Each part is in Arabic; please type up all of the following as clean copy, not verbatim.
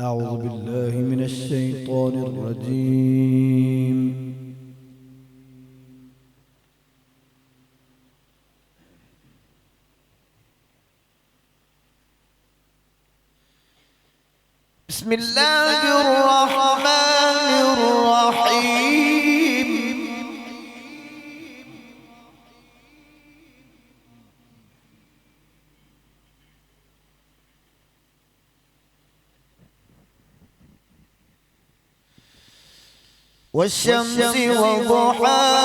أعوذ بالله من الشيطان الرجيم. بسم الله الرحمن الرحيم. والشمس وضحاها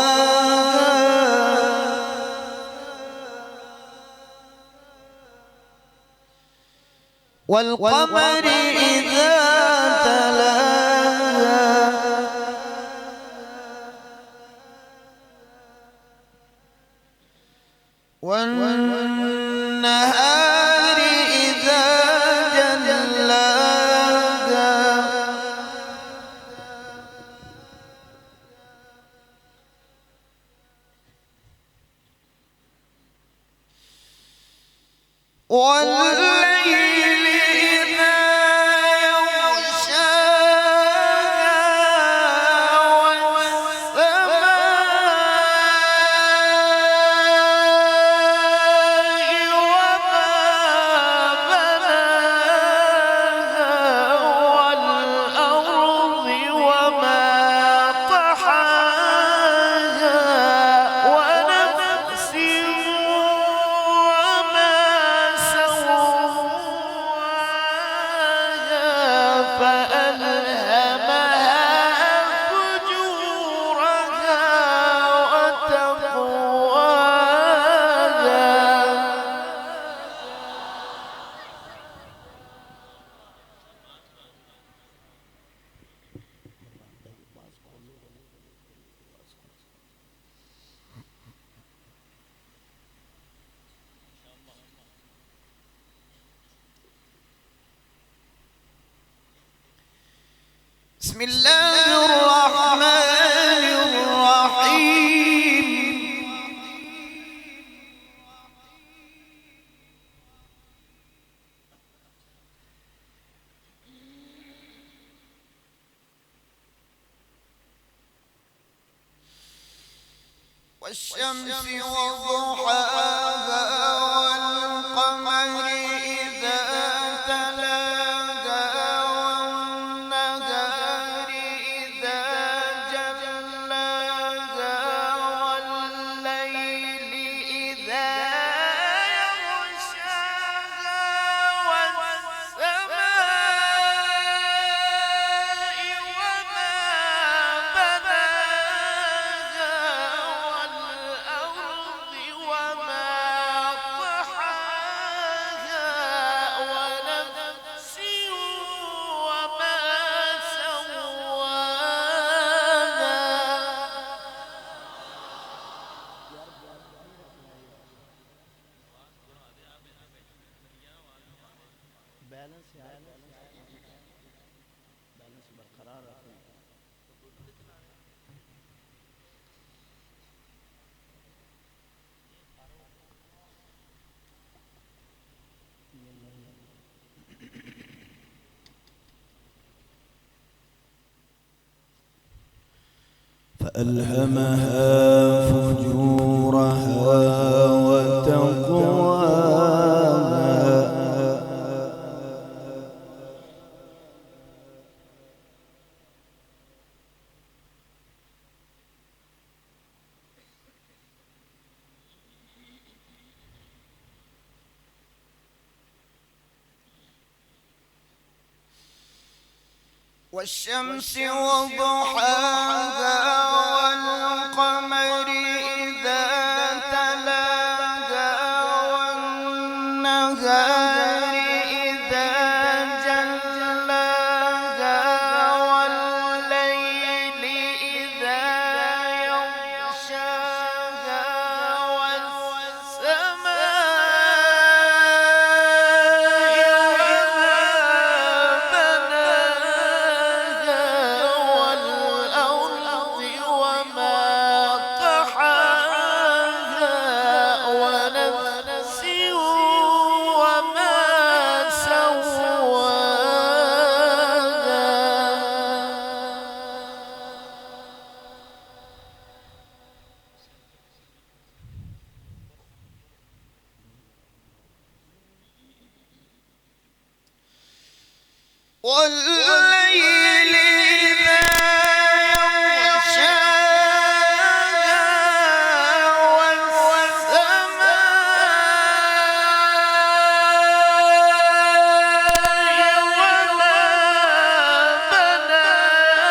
والقمر إذا تلاها والنهار إذا جلاها والليل إذا يغشاها والسماء وما بناها والأرض وما طحاها ونفس وما سواها فألهمها فجورها وتقواها. بسم الله الرحمن الرحيم. والشمس وضحاها والقمر إذا تلاها والنهار إذا جلاها والليل إذا يغشاها والسماء وما بناها والأرض وما طحاها ونفس وما فألهمها فجورها وتقواها. والشمس وضحاها والقمر إذا تلاها والنهار إذا جلاها والليل إذا يغشاها والسماء وما بناها والأرض والليل إذا يغشاها والسماء وما بناها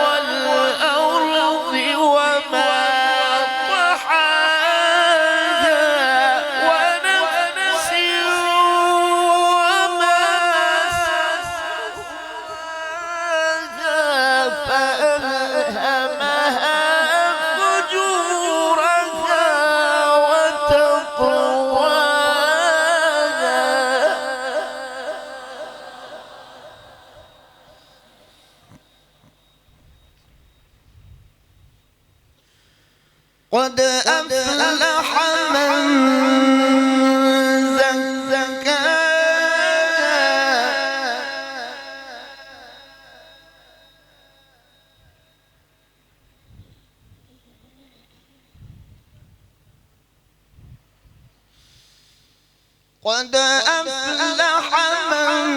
والأرض وما طحاها ونفس وما سواها فألهمها فجورها وتقواها قد أفلح من زكاها قد أفلح من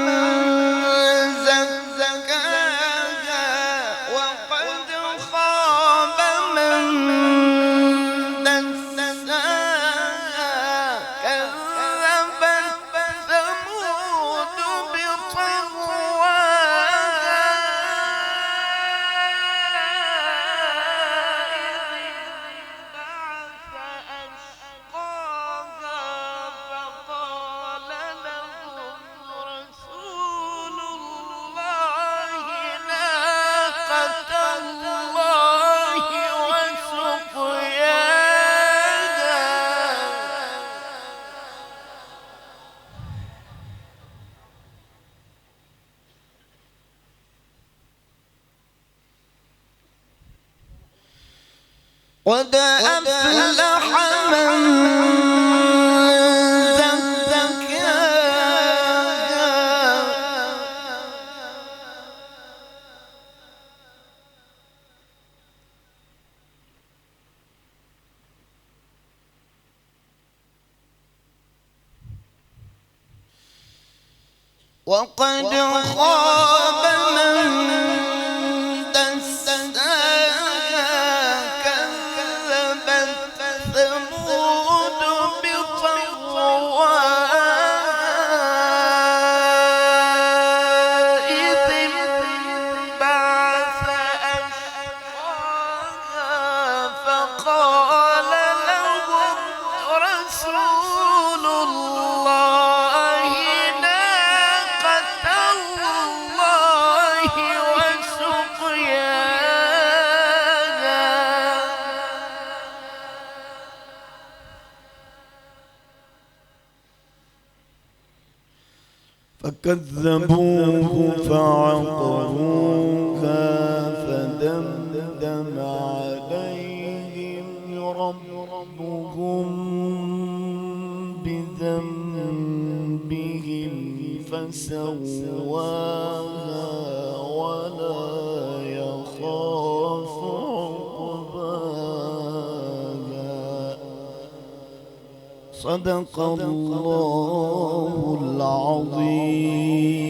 زكاها وقد خاب من دساها كذبت ثمود بطغواها فقال لهم رسول الله ناقة الله وسقياها قد أفلح من وقد خاب من دساها كذبت ثمود بطغواها إذ انبعث أشقاها فقال لهم رسول الله ناقة الله وسقياها فكذبوه فعقروها فدمدم عليهم ربهم بذنبهم فسواها ولا يخاف عقباها صدق الله العظيم.